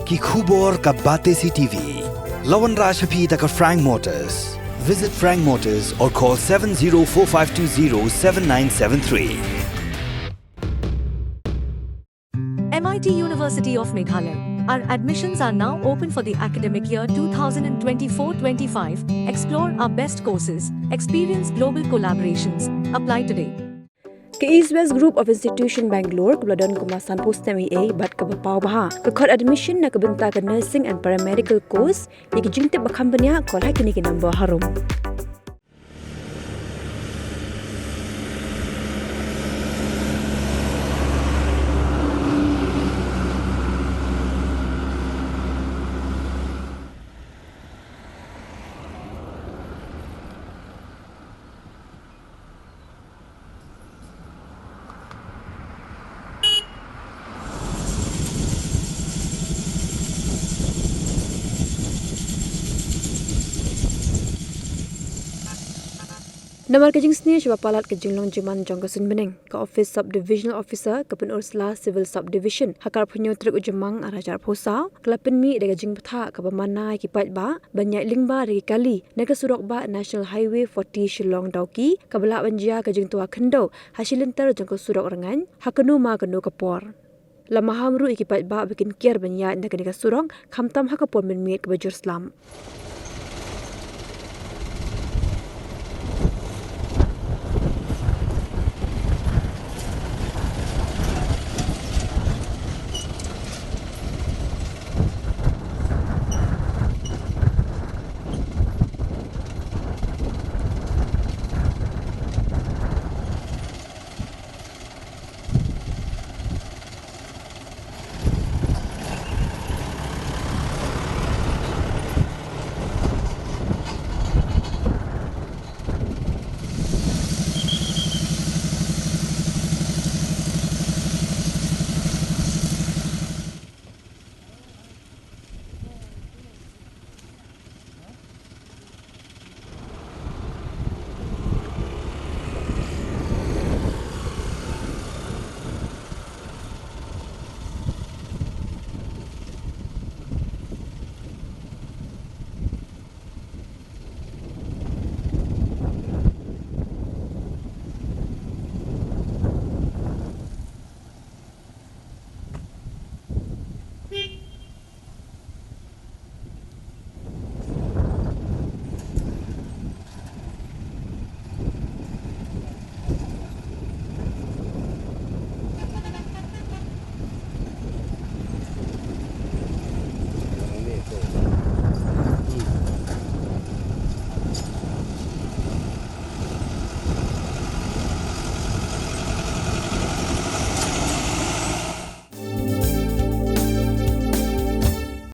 ki khubor ka bate si TV. Lawan Rashaphi taka Frank Motors. Visit Frank Motors or call 7045207973. MIT University of Meghalaya. Our admissions are now open for the academic year 2024-25. Explore our best courses. Experience global collaborations. Apply today. Ke East West Group of Institution Bangalore kebeladon kemasan post MA bat ke bapau baha ke kod admission na kebenta ke nursing and paramedical course yang Jingtwa bakam benya kol hakini ke number harum. Namar ke jingsni cuba palat ke jinglong jiman jongkasun bening ke office subdivisional officer ke penursla civil subdivision hakar punyo truk ujemang arajar posau kelapin mi dega jingpatha ke pemana ki ba banyak lingba regi kali nega surok ba national highway 40 Shillong Dauki ke belak banjia ke Jingtwa Khyndew hasilintar jongkos surok Rngaiñ hakenu ma kenu kapor la Maham ru ikipat ba bikin kier banyak nega surok khamtam hakapon Mynmiet ke bajur Islam.